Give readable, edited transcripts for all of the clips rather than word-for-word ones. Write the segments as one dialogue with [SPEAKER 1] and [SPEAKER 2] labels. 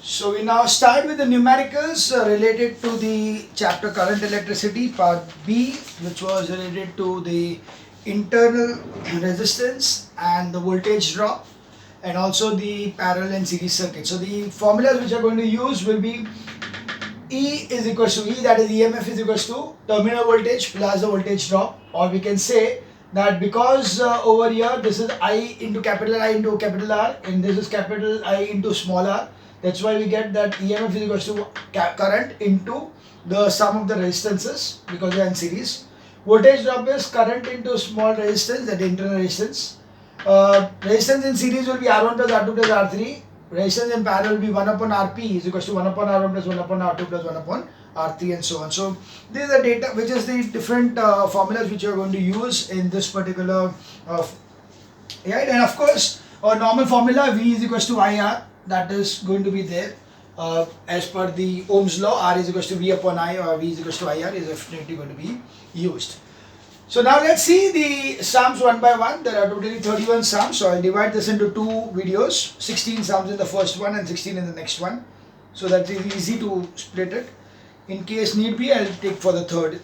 [SPEAKER 1] So we now start with the numericals related to the chapter current electricity part B, which was related to the internal resistance and the voltage drop, and also the parallel and series circuit. So the formulas which are going to use will be E is equals to E, that is EMF is equals to terminal voltage plus the voltage drop, or we can say that because over here this is I into capital I into capital R and this is capital I into small r, that's why we get that EMF is equals to current into the sum of the resistances because they are in series. Voltage drop is current into small resistance, that internal resistance. Resistance in series will be R1 plus R2 plus R3. Resistance in parallel will be 1 upon Rp is equals to 1 upon R1 plus 1 upon R2 plus 1 upon R3 and so on. So this is the data which is the different formulas which you are going to use in this particular right. And of course a normal formula V is equals to IR, that is going to be there as per the Ohm's law. R is equals to V upon I, or V is equals to IR is definitely going to be used. So now let's see the sums one by one. There are totally 31 sums. So I'll divide this into two videos. 16 sums in the first one and 16 in the next one. So that is easy to split it. In case need be, I'll take for the third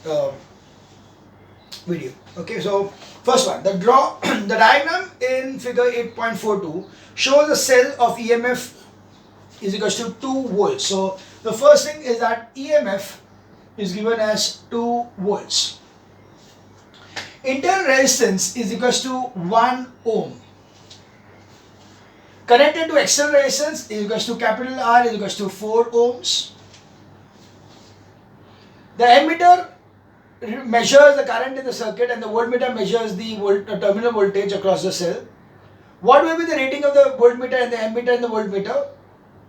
[SPEAKER 1] video. Okay, so first one, the diagram in figure 8.42 shows a cell of EMF is equals to 2 volts. So the first thing is that EMF is given as 2 volts. Internal resistance is equals to 1 ohm. Connected to external resistance is equals to capital R is equals to 4 ohms. The ammeter measures the current in the circuit and the voltmeter measures the terminal voltage across the cell. What will be the rating of the voltmeter and the ammeter and the voltmeter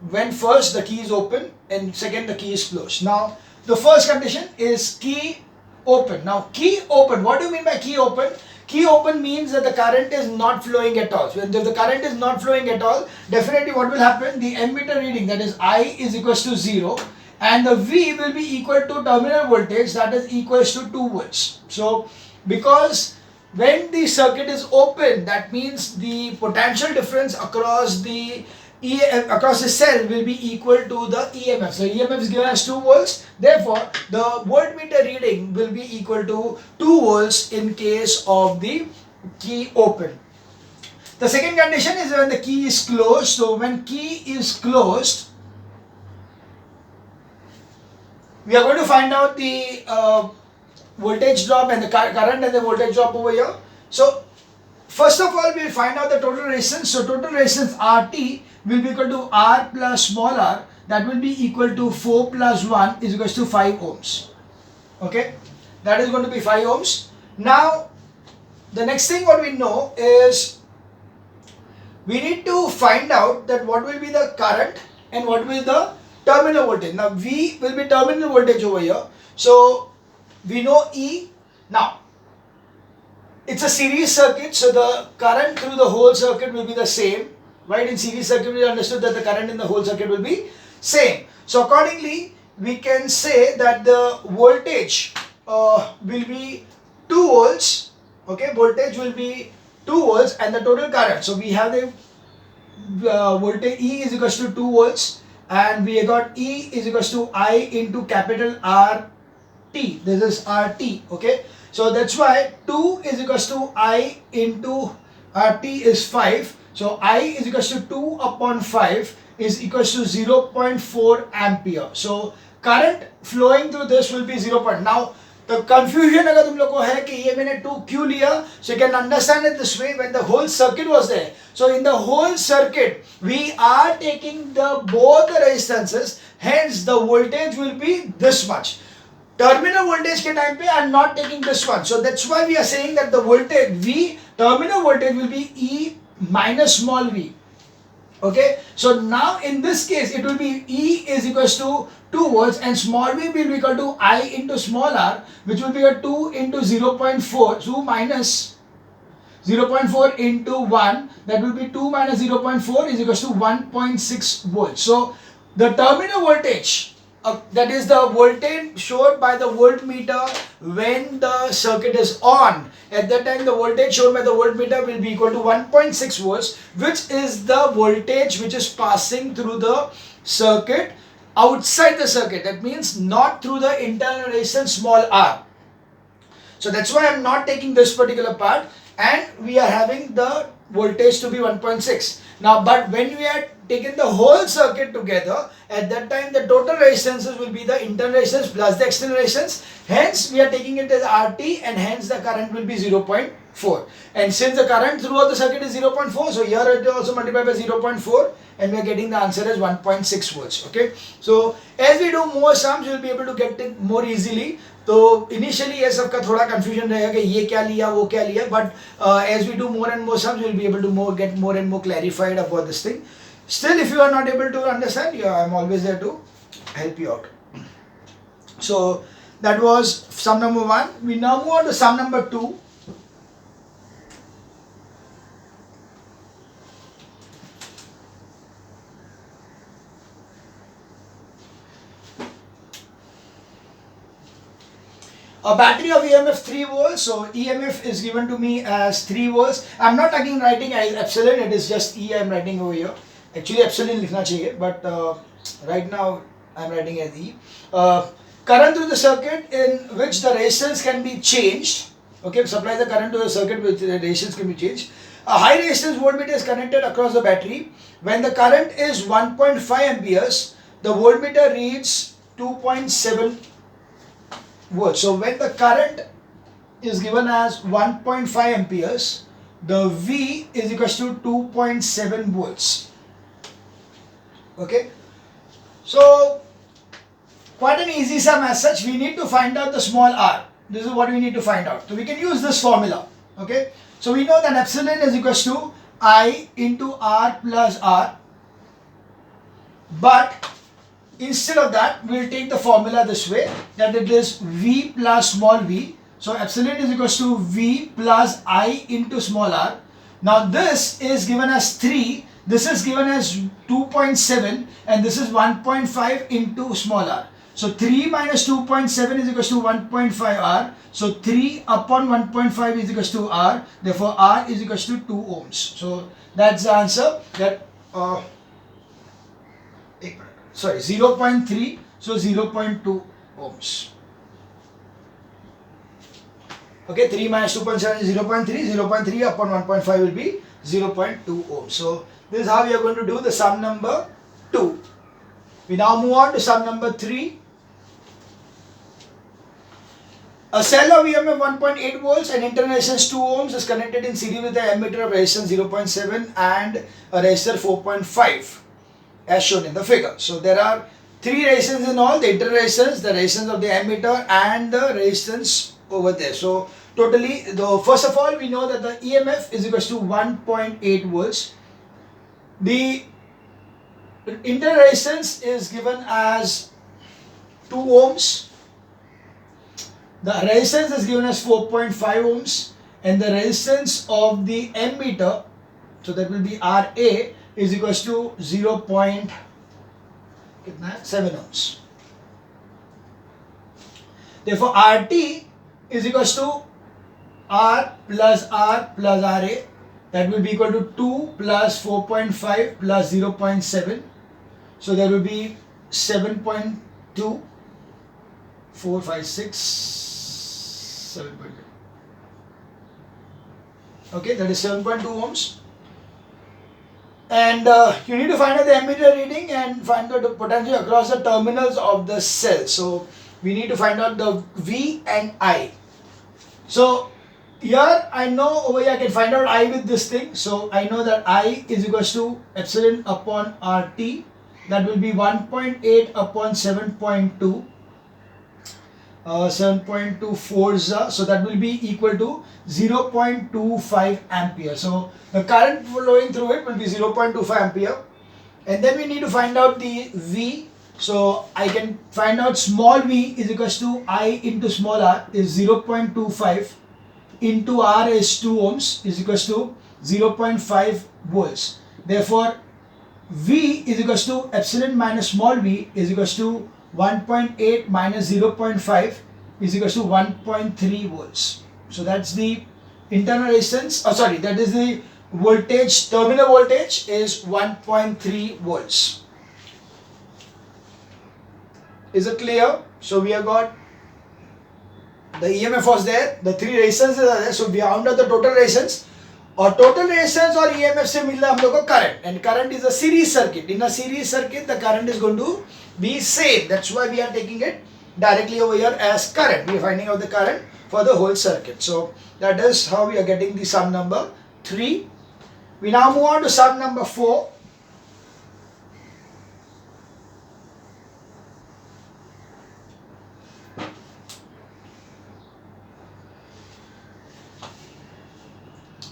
[SPEAKER 1] when first the key is open and second the key is closed? Now the first condition is key open. Now key open, what do you mean by key open? Key open means that the current is not flowing at all. So if the current is not flowing at all, definitely what will happen? The ammeter reading, that is I is equals to 0, and the V will be equal to terminal voltage, that is equals to 2 volts. So because when the circuit is open, that means the potential difference across the cell will be equal to the EMF. So EMF is given as 2 volts. Therefore, the voltmeter reading will be equal to 2 volts in case of the key open. The second condition is when the key is closed. So when key is closed, we are going to find out the voltage drop and the current and the voltage drop over here. So first of all, we will find out the total resistance. So total resistance RT will be equal to R plus small r, that will be equal to 4 plus 1 is equals to 5 ohms. Okay, that is going to be 5 ohms. Now the next thing what we know is we need to find out that what will be the current and what will be the terminal voltage. Now V will be terminal voltage over here. So we know E. Now it's a series circuit, so the current through the whole circuit will be the same. Right, in series circuit we understood that the current in the whole circuit will be same. So accordingly we can say that the voltage will be 2 volts. Okay, voltage will be 2 volts and the total current. So we have the voltage E is equals to 2 volts and we got E is equals to I into capital R T. This is RT. Okay, so that's why 2 is equals to I into RT is 5. So I is equals to 2 upon 5 is equals to 0.4 ampere. So current flowing through this will be 0. Now the confusion अगर तुम लोग को है कि ये मैंने 2 क्यों लिया, so you can understand it this way. When the whole circuit was there, so in the whole circuit we are taking the both the resistances, hence the voltage will be this much. Terminal voltage के time पे I am not taking this one, so that's why we are saying that the voltage V, terminal voltage will be E minus small v. Okay, so now in this case it will be E is equals to 2 volts and small v will be equal to I into small r, which will be a 2 into 0.4, 2 minus 0.4 into 1, that will be 2 minus 0.4 is equals to 1.6 volts. So the terminal voltage that is the voltage shown by the voltmeter when the circuit is on. At that time, the voltage shown by the voltmeter will be equal to 1.6 volts, which is the voltage which is passing through the circuit outside the circuit. That means not through the internal resistance small r. So that's why I'm not taking this particular part, and we are having the voltage to be 1.6. Now, but when we are taking the whole circuit together, at that time the total resistances will be the internal resistance plus the external resistance. Hence, we are taking it as RT, and hence the current will be 0.4. And since the current throughout the circuit is 0.4, so here it is also multiplied by 0.4, and we are getting the answer as 1.6 volts. Okay. So as we do more sums, you will be able to get it more easily. तो initially ये सबका थोड़ा confusion रहेगा कि ये क्या लिया वो क्या लिया, but as we do more and more sums, you will be able to get more and more clarified about this thing. Still, if you are not able to understand, yeah, I'm always there to help you out. So that was sum number 1. We now move on to sum number 2. A battery of EMF 3 volts. So EMF is given to me as 3 volts. I'm not writing as epsilon, it is just E I'm writing over here. Actually epsilon लिखना चाहिए, but right now I'm writing as E. Current through the circuit in which the resistance can be changed. Okay, supply the current to the circuit which the resistance can be changed. A high resistance voltmeter is connected across the battery. When the current is 1.5 amperes, the voltmeter reads 2.7 volts. So when the current is given as 1.5 amperes, the V is equals to 2.7 volts. Okay, so quite an easy sum as such. We need to find out the small r. This is what we need to find out. So we can use this formula. Okay, so we know that epsilon is equals to I into R plus R, but instead of that, we'll take the formula this way, that it is V plus small v. So epsilon is equals to V plus I into small r. Now this is given as 3, this is given as 2.7, and this is 1.5 into small r. So 3 minus 2.7 is equals to 1.5 r. So 3 upon 1.5 is equals to r. Therefore r is equals to 2 ohms. So that's the answer. That 0.3, so 0.2 ohms. Okay, 3 minus 2.7 is 0.3, 0.3 upon 1.5 will be 0.2 ohms. So this is how we are going to do the sum number 2. We now move on to sum number 3. A cell of EMF 1.8 volts and internal resistance 2 ohms is connected in series with an ammeter of resistance 0.7 and a resistor 4.5. as shown in the figure. So there are 3 resistance in all: the internal resistance, the resistance of the ammeter, and the resistance over there. So totally, first of all, we know that the EMF is equals to 1.8 volts. The internal resistance is given as 2 ohms. The resistance is given as 4.5 ohms, and the resistance of the ammeter, so that will be RA, is equals to 0.7 ohms. Therefore, RT is equals to R plus RA. That will be equal to 2 plus 4.5 plus 0.7. So there will be 7.2, 4, 5, 6, 7.2. Okay, that is 7.2 ohms. And you need to find out the ammeter reading and find out the potential across the terminals of the cell. So we need to find out the V and I. So here I know over here I can find out I with this thing. So I know that I is equals to epsilon upon RT. That will be 1.8 upon 7.2. 7.24, so that will be equal to 0.25 ampere. So the current flowing through it will be 0.25 ampere, and then we need to find out the V. So I can find out small v is equals to I into small r is 0.25 into r is 2 ohms is equals to 0.5 volts. Therefore V is equals to epsilon minus small v is equals to 1.8 minus 0.5 is equals to 1.3 volts. So that's the internal resistance, that is the voltage, terminal voltage is 1.3 volts. Is it clear? So we have got the EMF was there, the three resistances are there, so we found out the total resistance. और total resistance और EMF से मिल रहा है हम लोग को current, and current is a series circuit. In a series circuit, the current is going to be same. That's why we are taking it directly over here as current. We are finding out the current for the whole circuit. So that is how we are getting the sum number 3. We now move on to sum number 4.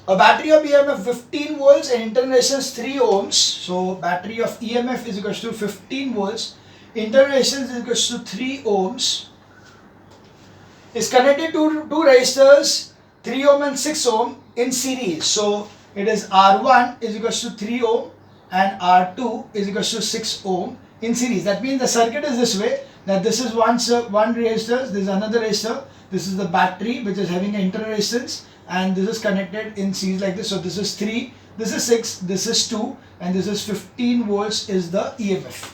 [SPEAKER 1] A battery of EMF 15 volts and internal resistance 3 ohms. So battery of EMF is equals to 15 volts. Internal resistance is equals to 3 ohms. Is connected to two resistors 3 ohm and 6 ohm in series. So it is R1 is equals to 3 ohm and R2 is equals to 6 ohm in series. That means the circuit is this way. That this is one resistor, this is another resistor. This is the battery which is having an internal resistance, and this is connected in series like this. So this is 3, this is 6, this is 2, and this is 15 volts is the EMF.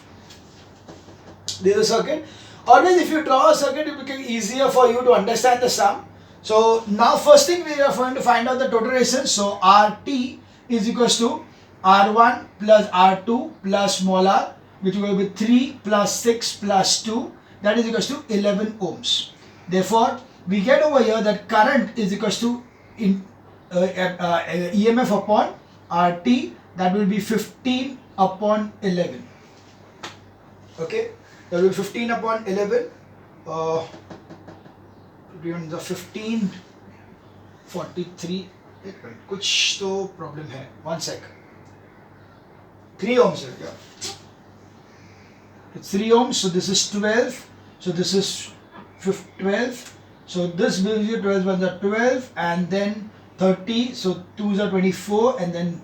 [SPEAKER 1] This is a circuit. Always if you draw a circuit, it will become easier for you to understand the sum. So now first thing we are going to find out the total resistance. So RT is equals to R1 plus R2 plus small r, which will be 3 plus 6 plus 2, that is equals to 11 ohms. Therefore, we get over here that current is equals to EMF upon RT, that will be 15 upon 11. Okay, that will be 15 upon 11. The 15 43 कुछ तो problem है. 1 sec. 3 ohms है क्या? It's 3 ohms, so this is 12. So this is 12. So this gives you 12 ones are 12, and then 30. So 2s are 24, and then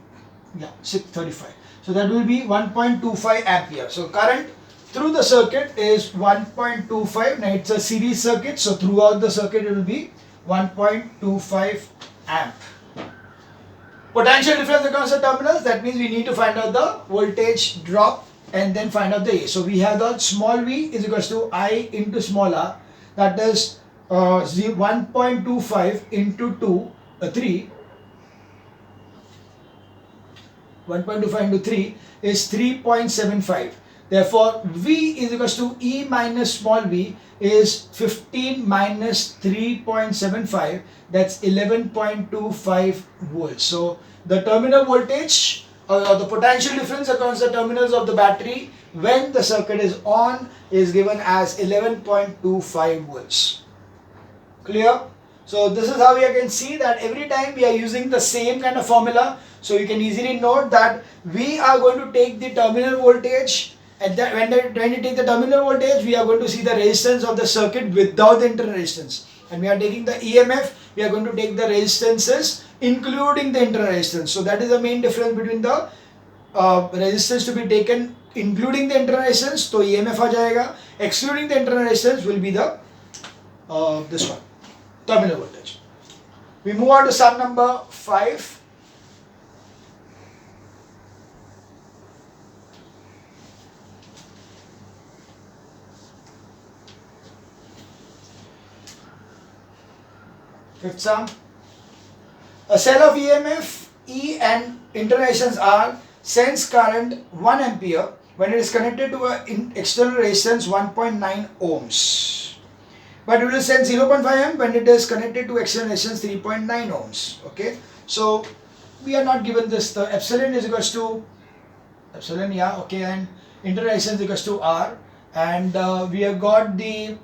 [SPEAKER 1] 635. So that will be 1.25 ampere. So current through the circuit is 1.25. Now it's a series circuit, so throughout the circuit it will be 1.25 amp. Potential difference across the terminals, that means we need to find out the voltage drop and then find out the A. So we have the small v is equals to I into small r, that is 1.25 into 3. 1.25 into 3 is 3.75. Therefore, V is equals to E minus small v is 15 minus 3.75, that's 11.25 volts. So the terminal voltage or the potential difference across the terminals of the battery when the circuit is on is given as 11.25 volts. Clear? So this is how we can see that every time we are using the same kind of formula. So you can easily note that we are going to take the terminal voltage, and that when you take the terminal voltage, we are going to see the resistance of the circuit without the internal resistance. And we are taking the EMF, we are going to take the resistances including the internal resistance. So that is the main difference between the resistance to be taken including the internal resistance, so EMF आ जाएगा. Excluding the internal resistance will be the this one, terminal voltage. We move on to sum number 5. Fifth sum. A cell of EMF E and internal resistance R sends current 1 ampere when it is connected to an external resistance 1.9 ohms. But it will send 0.5 amp when it is connected to external resistance 3.9 ohms. Okay. So we are not given this. The epsilon is equals to epsilon, okay, and internal resistance is equals to R, and we have got the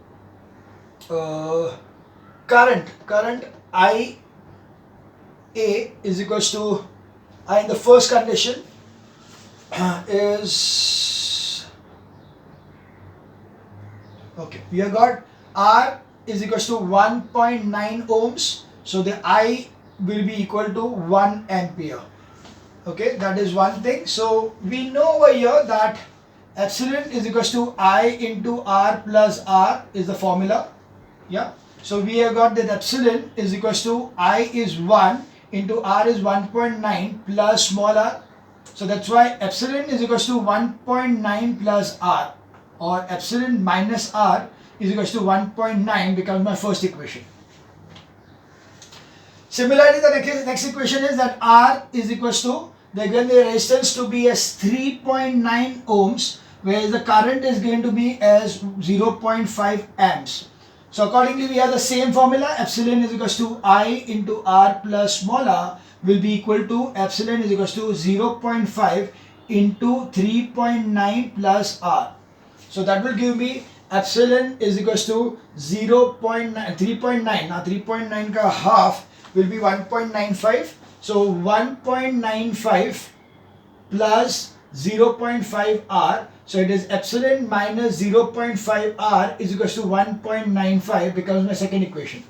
[SPEAKER 1] current I A is equals to I in the first condition is okay. We have got R is equals to 1.9 ohms, so the I will be equal to 1 ampere. Okay, that is one thing. So we know over here that epsilon is equals to I into R plus R is the formula. Yeah. So we have got that epsilon is equals to I is 1 into R is 1.9 plus small r. So that's why epsilon is equals to 1.9 plus R, or epsilon minus R is equals to 1.9 becomes my first equation. Similarly, the next equation is that R is equals to, they given the resistance to be as 3.9 ohms, whereas the current is going to be as 0.5 amps. So accordingly, we have the same formula, epsilon is equals to I into R plus small r will be equal to epsilon is equals to 0.5 into 3.9 plus R. So that will give me epsilon is equals to 0.9, 3.9. Now 3.9 ka half will be 1.95. So 1.95 plus 0.5 R. So it is epsilon minus 0.5 R is equals to 1.95 becomes my second equation.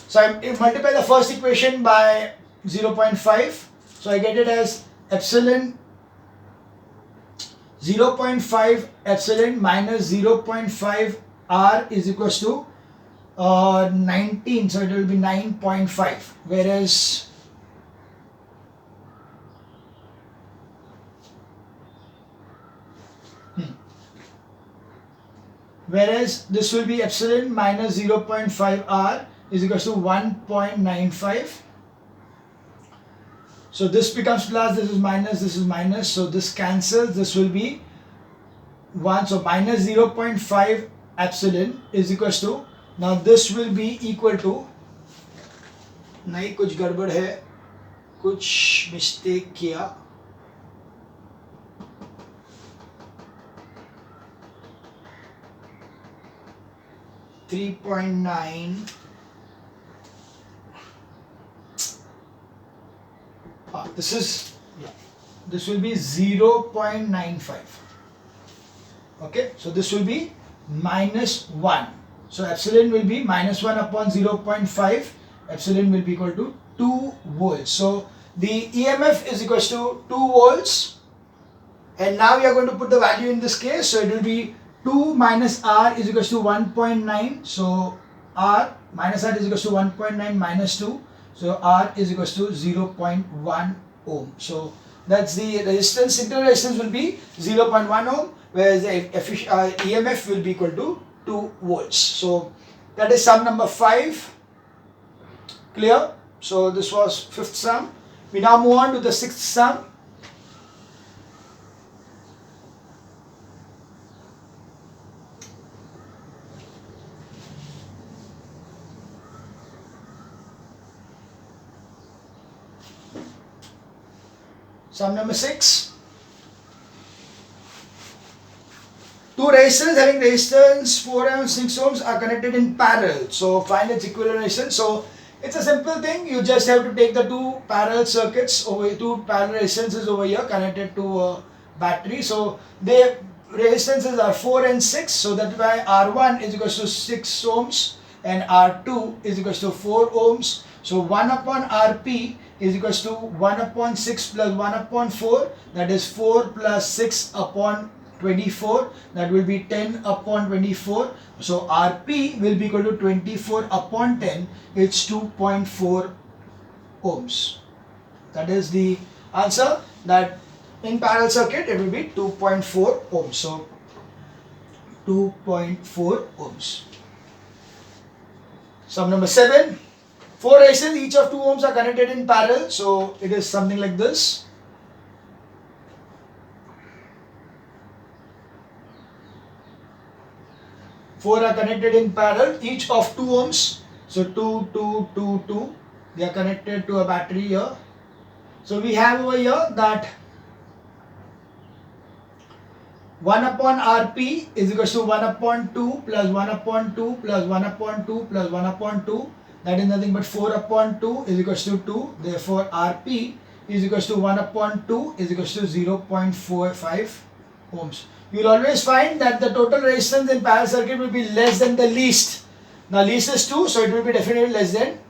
[SPEAKER 1] So I multiply the first equation by 0.5. So I get it as epsilon 0.5 epsilon minus 0.5 R is equals to 19. So it will be 9.5. Whereas this will be epsilon minus 0.5 R is equals to 1.95. So this becomes plus, this is minus, so this cancels, this will be 1. So minus 0.5 epsilon is equals to, now this will be equal to, नहीं कुछ गड़बड़ है, कुछ mistake किया, (3.9) this will be 0.95. Okay, so this will be minus 1. So epsilon will be minus 1 upon 0.5. Epsilon will be equal to 2 volts. So the EMF is equals to 2 volts. And now we are going to put the value in this case. So it will be 2 minus R is equals to 1.9. So R minus R is equals to 1.9 minus 2. So R is equals to 0.1 ohm. So that's the resistance. Internal resistance will be 0.1 ohm, whereas the EMF will be equal to 2 volts. So that is sum number 5. Clear? So this was 5th sum. We now move on to the 6th sum. Sum number 6. Two resistors having resistance 4 and 6 ohms are connected in parallel. So find its equivalent resistance. So it's a simple thing. You just have to take the two parallel circuits over, two parallel resistances over here connected to a battery. So their resistances are 4 and 6. So that's why R1 is equals to 6 ohms and R2 is equals to 4 ohms. So 1 upon Rp is equals to 1 upon 6 plus 1 upon 4, that is 4 plus 6 upon 24, that will be 10 upon 24. So Rp will be equal to 24 upon 10, it's 2.4 ohms. That is the answer, that in parallel circuit it will be 2.4 ohms. So 2.4 ohms. Sum number 7. 4 resistors, each of 2 ohms are connected in parallel. So it is something like this. Four are connected in parallel, each of 2 ohms. So 2, 2, 2, 2. They are connected to a battery here. So we have over here that 1 upon Rp is equals to 1 upon 2 plus 1 upon 2 plus 1 upon 2 plus 1 upon 2. That is nothing but 4 upon 2 is equals to 2. Therefore, Rp is equals to 1 upon 2 is equals to 0.45 ohms. You will always find that the total resistance in parallel circuit will be less than the least. Now, least is 2, so it will be definitely less than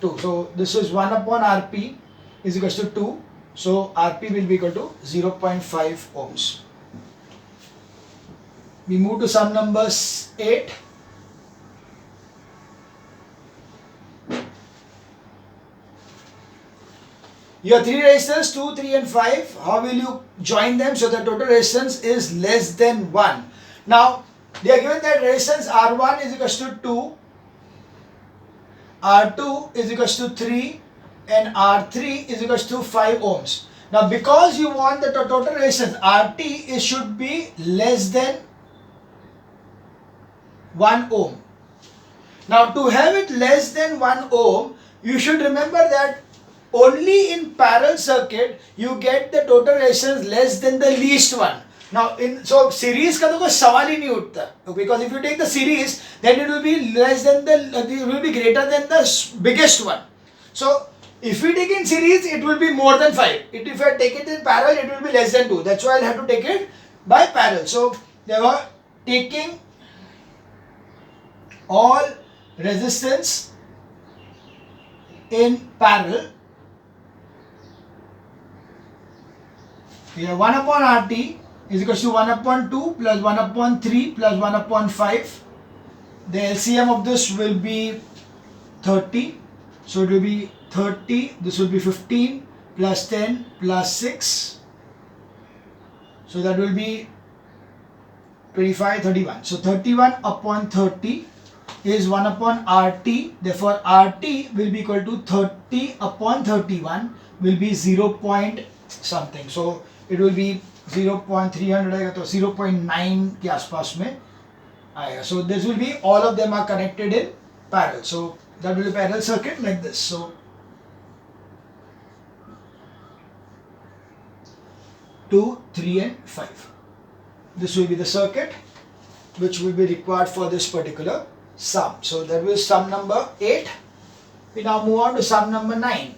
[SPEAKER 1] 2. So, this is 1 upon Rp is equals to 2. So, Rp will be equal to 0.5 ohms. We move to sum number 8. Your 3 resistors 2, 3 and 5. How will you join them so the total resistance is less than 1? Now they are given that resistance R1 is equals to 2, R2 is equals to 3 and R3 is equals to 5 ohms. Now because you want the total resistance RT, it should be less than 1 ohm. Now to have it less than 1 ohm, you should remember that only in parallel circuit you get the total resistance less than the least one. Now in series का तो कोई सवाल ही नहीं उठता, because if you take the series then it will be less than it will be greater than the biggest one. So if we take in series it will be more than 5. If I take it in parallel it will be less than 2. That's why I'll have to take it by parallel. So they were taking all resistance in parallel. We have 1 upon RT is equals to 1 upon 2 plus 1 upon 3 plus 1 upon 5. The LCM of this will be 30. So it will be 30. This will be 15 plus 10 plus 6. So that will be 25, 31. So 31 upon 30 is 1 upon RT. Therefore RT will be equal to 30 upon 31 will be 0 point something. So it will be 0.300 आएगा, तो 0.9 के आसपास में आएगा. So this will be, all of them are connected in parallel. So that will be parallel circuit like this. So 2, 3 and 5. This will be the circuit which will be required for this particular sum. So that was sum number 8. We now move on to sum number 9.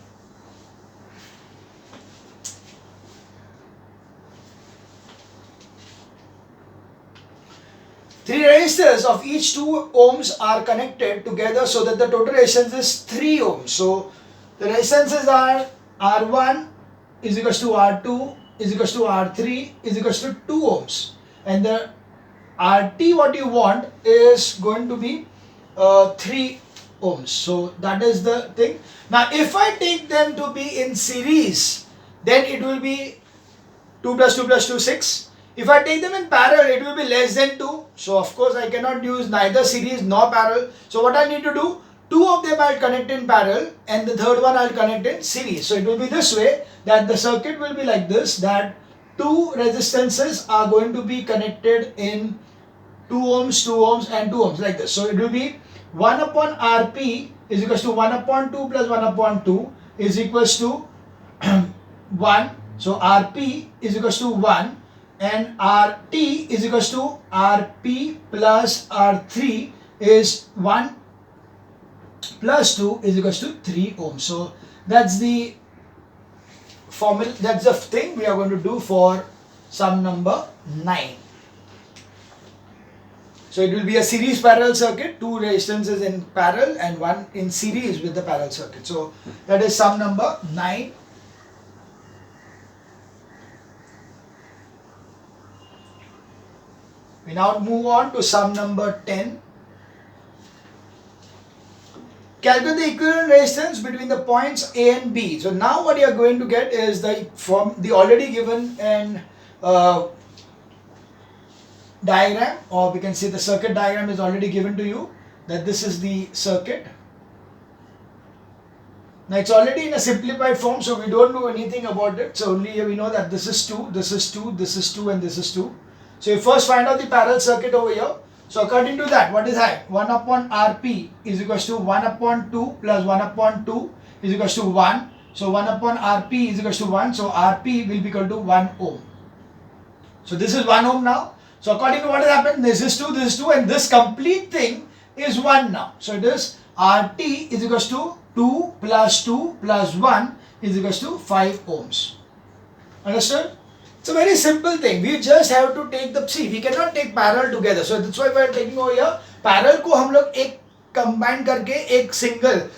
[SPEAKER 1] Three resistors of each 2 ohms are connected together so that the total resistance is 3 ohms. So the resistances are R1 is equals to R2 is equals to R3 is equals to 2 ohms. And the RT what you want is going to be 3 ohms. So that is the thing. Now if I take them to be in series, then it will be 2 plus 2 plus 2, 6. If I take them in parallel, it will be less than 2. So of course I cannot use neither series nor parallel. So what I need to do, 2 of them I'll connect in parallel and the third one I'll connect in series. So it will be this way, that the circuit will be like this, that 2 resistances are going to be connected in 2 ohms, 2 ohms and 2 ohms like this. So it will be 1 upon Rp is equals to 1 upon 2 plus 1 upon 2 is equals to 1. So Rp is equals to 1. And RT is equals to Rp plus R3 is 1 plus 2 is equals to 3 ohms. So that's the formula, that's the thing we are going to do for sum number 9. So it will be a series parallel circuit, 2 resistances in parallel and 1 in series with the parallel circuit. So that is sum number 9. We now move on to sum number 10. Calculate the equivalent resistance between the points A and B. So now what you are going to get is from the already given and diagram, or we can say the circuit diagram is already given to you, that this is the circuit. Now it's already in a simplified form, so we don't know anything about it. So only here we know that this is 2, this is 2, this is 2 and this is 2. So you first find out the parallel circuit over here. So according to that, what is that? 1 upon Rp is equals to 1 upon 2 plus 1 upon 2 is equals to 1. So 1 upon Rp is equals to 1. So Rp will be equal to 1 ohm. So this is 1 ohm now. So according to what has happened, this is 2 and this complete thing is 1 now. So it is Rt is equals to 2 plus 1 is equals to 5 ohms. Understood? It's a very simple thing. We just have to take we cannot take parallel together. So that's why we are taking over here. Parallel को हम लोग एक combine करके एक single.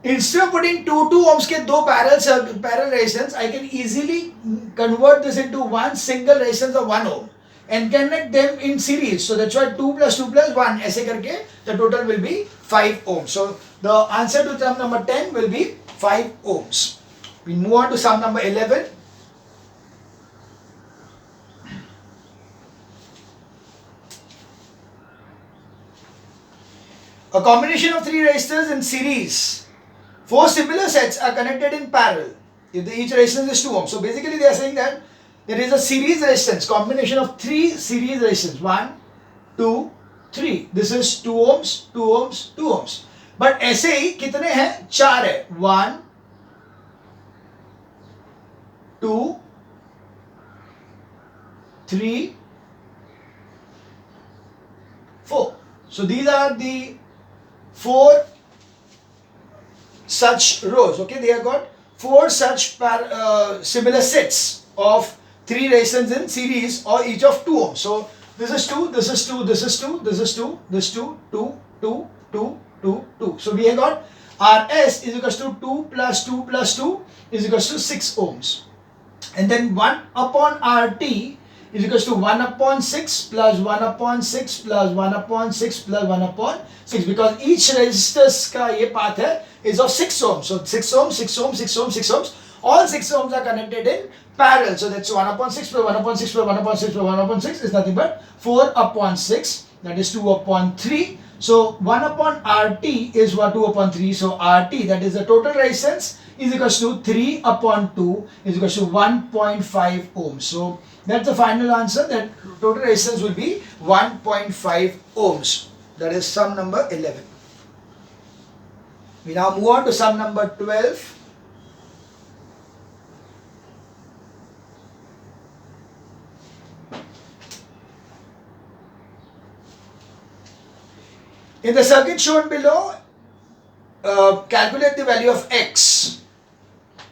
[SPEAKER 1] Instead of putting 2 ohms के दो parallel resistance, I can easily convert this into one single resistance of 1 ohm. and connect them in series. So that's why 2 plus 2 plus 1 ऐसे करके the total will be 5 ohms. So the answer to sum number 10 will be 5 ohms. We move on to sum number 11. A combination of 3 resistors in series. 4 similar sets are connected in parallel. If each resistance is 2 ohms. So basically they are saying that there is a series resistance, combination of 3 series resistance. 1, 2, 3. This is 2 ohms, 2 ohms, 2 ohms. But ऐसे ही कितने हैं? 4 है. 1, 2, 3, 4. So these are the 4 such rows. Okay, they have got 4 such similar sets of 3 resistors in series or each of 2 ohms. So this is 2, this is 2, this is 2, this is 2, this 2, 2, 2, 2, 2, 2. So we have got Rs is equals to 2 plus 2 plus 2 is equals to 6 ohms. And then 1 upon Rt is equals to 1 upon 6 plus 1 upon 6 plus 1 upon 6 plus 1 upon 6, because each resistors का ये path है is of 6 ohms. So 6 ohms, 6 ohms, 6 ohms, 6 ohms. All 6 ohms are connected in parallel. So that's 1 upon 6 plus 1 upon 6 plus 1 upon 6 plus 1 upon 6 is nothing but 4 upon 6. That is 2 upon 3. So 1 upon Rt is what? 2 upon 3. So Rt, that is the total resistance, is equals to 3 upon 2 is equals to 1.5 ohms. So that's the final answer, that total resistance will be 1.5 ohms. That is sum number 11. We now move on to sum number 12. In the circuit shown below, calculate the value of X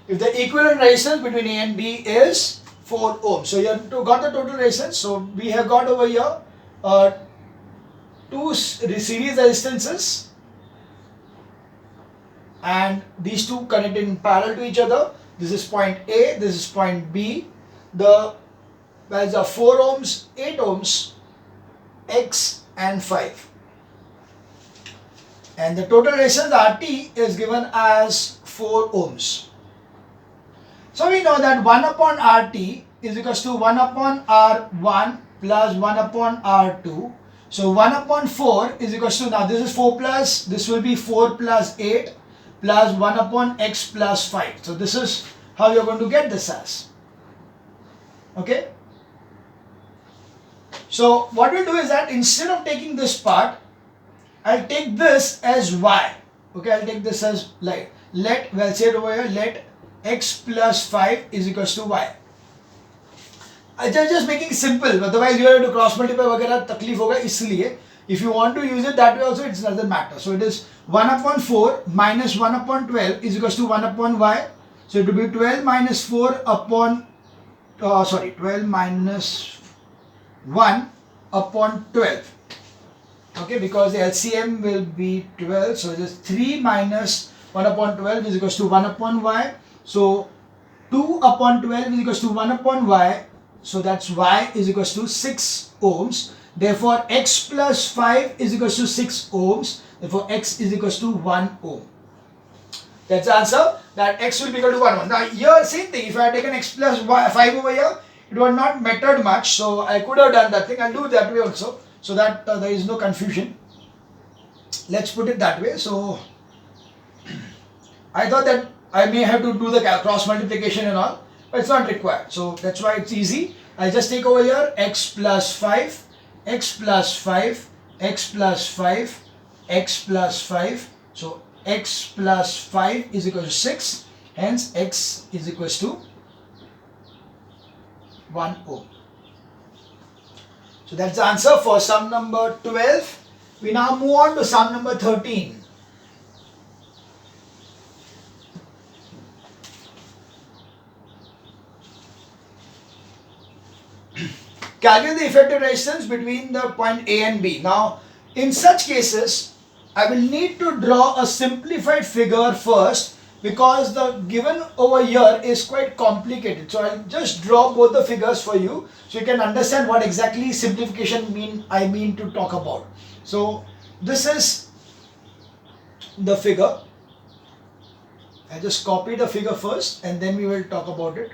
[SPEAKER 1] if the equivalent resistance between A and B is 4 ohms. So you have got the total resistance. So we have got over here 2 series resistances, and these two connected in parallel to each other. This is point A, this is point B. The values are 4 ohms, 8 ohms, X and 5. And the total resistance Rt is given as 4 ohms. So we know that 1 upon Rt is equals to 1 upon R1 plus 1 upon R2. So 1 upon 4 is equals to, now this is 4 plus, this will be 4 plus 8 plus 1 upon X plus 5. So this is how you're going to get this as. Okay. So what we'll do is that instead of taking this part, I'll take this as y. Okay, I'll take this as like, well, say it over here, let x plus 5 is equals to y. I'm just making it simple, otherwise you have to cross multiply वगैरह तकलीफ होगा, इसलिए if you want to use it that way also, it doesn't matter. So it is 1 upon 4 minus 1 upon 12 is equals to 1 upon y. So it will be 12 minus 4 upon 12 minus 1 upon 12. Okay, because the LCM will be 12, so it is 3 minus 1 upon 12 is equals to 1 upon y. So 2 upon 12 is equals to 1 upon y. So that's y is equals to 6 ohms. Therefore x plus 5 is equals to 6 ohms. Therefore x is equals to 1 ohm. That's the answer, that x will be equal to 1 ohm. Now here same thing, if I had taken x plus 5 over here, it would not mattered much. So I could have done that thing. I'll do it that way also, so that there is no confusion. Let's put it that way. So I thought that I may have to do the cross multiplication and all, but it's not required. So that's why it's easy. I just take over here x plus 5, x plus 5, x plus 5, x plus 5. So x plus 5 is equal to 6. Hence x is equal to 1 ohm. So that's the answer for sum number 12. We now move on to sum number 13. Calculate the effective resistance between the point A and B. Now, in such cases, I will need to draw a simplified figure first because the given over here is quite complicated. So I'll just draw both the figures for you so you can understand what exactly simplification I mean to talk about. So this is the figure. I just copy the figure first and then we will talk about it.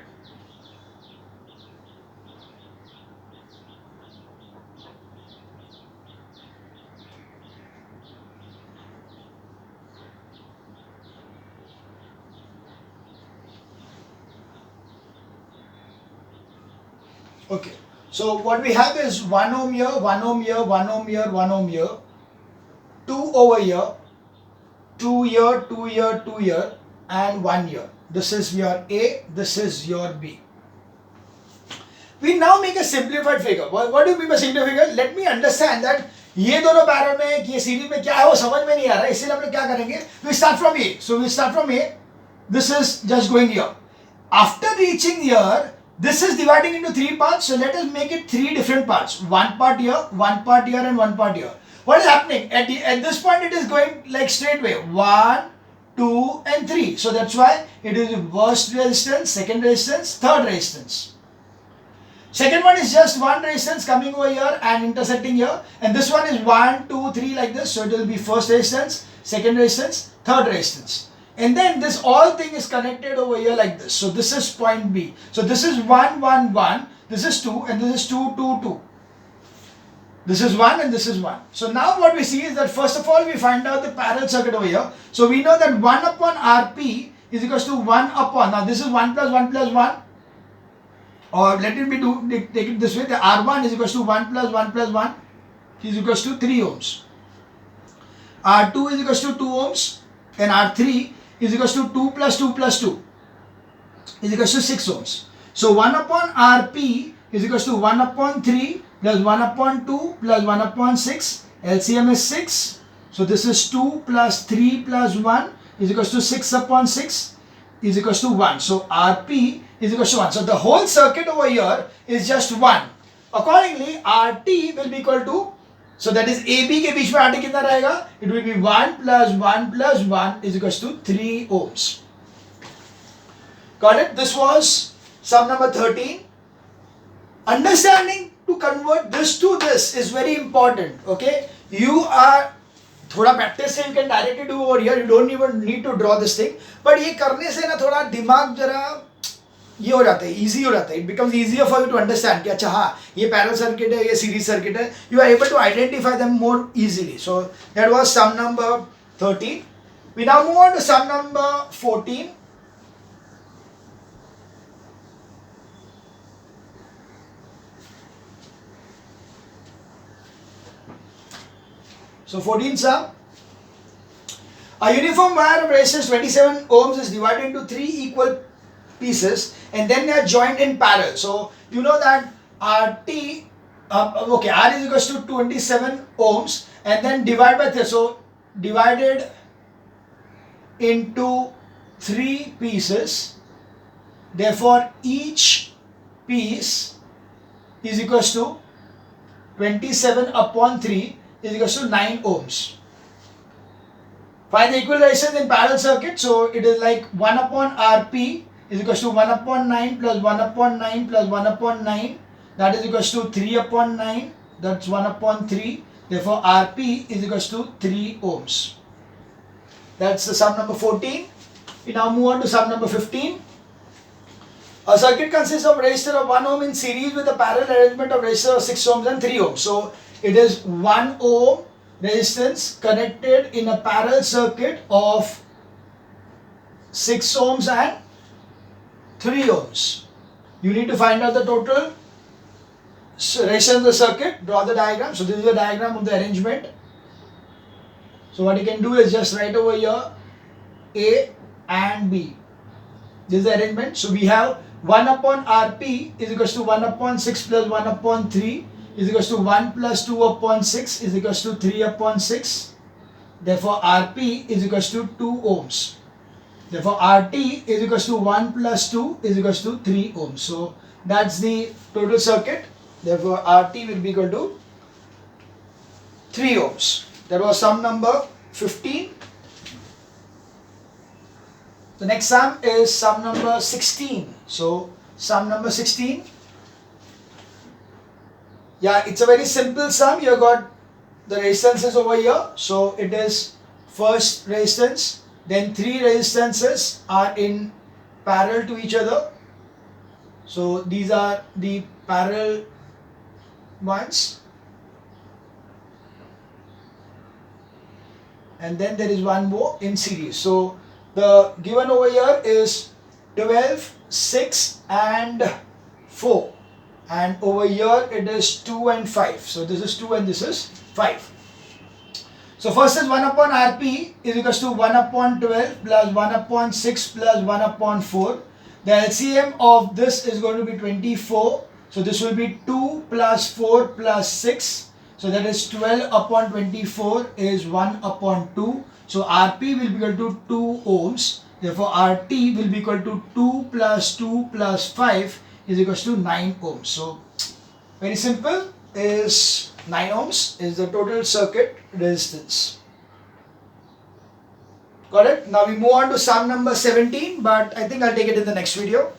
[SPEAKER 1] Okay, so what we have is 1 ohm here, 1 ohm here, 1 ohm here, 1 ohm here, 2 over here, 2 here, 2 here, 2 here, and 1 here. This is your A, this is your B. We now make a simplified figure. What do you mean by simplified figure? Let me understand that ये दोनों parallel में ये series में क्या है वो समझ में नहीं आ रहा है, इसलिए हम लोग क्या करेंगे? We start from A. So we start from A. This is just going here. After reaching here, this is dividing into 3 parts. So let us make it 3 different parts. 1 part here, 1 part here, and 1 part here. What is happening? At this point, it is going like straight way. 1, 2, and 3. So that's why it is first resistance, second resistance, third resistance. Second one is just one resistance coming over here and intersecting here. And this one is 1, 2, 3 like this. So it will be first resistance, second resistance, third resistance. And then this all thing is connected over here like this. So this is point B. So this is 1, 1, 1. This is 2 and this is 2, 2, 2. This is 1 and this is 1. So now what we see is that first of all we find out the parallel circuit over here. So we know that 1 upon Rp is equals to 1 upon. Now this is 1 plus 1 plus 1. Or let it be take it this way. The R1 is equals to 1 plus 1 plus 1 is equals to 3 ohms. R2 is equals to 2 ohms. And R3 is equals to 2 plus 2 plus 2 is equals to 6 ohms. So 1 upon Rp is equals to 1 upon 3 plus 1 upon 2 plus 1 upon 6. LCM is 6. So this is 2 plus 3 plus 1 is equals to 6 upon 6 is equals to 1. So Rp is equals to 1. So the whole circuit over here is just 1. Accordingly, RT will be equal to, so that is AB के बीच में RT कितना रहेगा? It will be 1 plus 1 plus 1 is equals to 3 ohms. Got it? This was sum number 13. Understanding to convert this to this is very important. Okay? You are थोड़ा practice से you can directly do over here. You don't even need to draw this thing. But ये करने से ना थोड़ा दिमाग जरा ये हो जाता है, इजी हो जाता है. It becomes easier for you to understand कि अच्छा हाँ ये पैरेलल सर्किट है, ये सीरीज सर्किट है. You are able to identify them more easily. So that was sum number 13. We now move on to sum number 14. So 14 sum. A uniform wire of resistance 27 ohms is divided into 3 equal pieces and then they are joined in parallel. So you know that RT, okay, R is equals to 27 ohms and then divide by 3. So divided into 3 pieces. Therefore, each piece is equals to 27 upon 3 is equals to 9 ohms. Find the equal resistance in parallel circuit. So it is like 1 upon Rp is equals to 1 upon 9 plus 1 upon 9 plus 1 upon 9. That is equals to 3 upon 9. That's 1 upon 3. Therefore, Rp is equals to 3 ohms. That's the sum number 14. We now move on to sum number 15. A circuit consists of resistor of 1 ohm in series with a parallel arrangement of resistor of 6 ohms and 3 ohms. So it is 1 ohm resistance connected in a parallel circuit of 6 ohms and 3 ohms. You need to find out the total resistance of the circuit. Draw the diagram. So this is the diagram of the arrangement. So what you can do is just write over here A and B. This is the arrangement. So we have 1 upon Rp is equals to 1 upon 6 plus 1 upon 3 is equals to 1 plus 2 upon 6 is equals to 3 upon 6. Therefore, Rp is equals to 2 ohms. Therefore, Rt is equals to 1 plus 2 is equals to 3 ohms. So, that's the total circuit. Therefore, Rt will be equal to 3 ohms. That was sum number 15. The next sum is sum number 16. So sum number 16. Yeah, it's a very simple sum. You got the resistances over here. So it is first resistance, then 3 resistances are in parallel to each other. So these are the parallel ones. And then there is one more in series. So the given over here is 12, 6 and 4. And over here it is 2 and 5. So this is 2 and this is 5. So first is 1 upon Rp is equals to 1 upon 12 plus 1 upon 6 plus 1 upon 4. The LCM of this is going to be 24. So this will be 2 plus 4 plus 6. So that is 12 upon 24 is 1 upon 2. So Rp will be equal to 2 ohms. Therefore Rt will be equal to 2 plus 2 plus 5 is equals to 9 ohms. So very simple, is 9 ohms is the total circuit resistance. Got it? Now we move on to sum number 17, but I think I'll take it in the next video.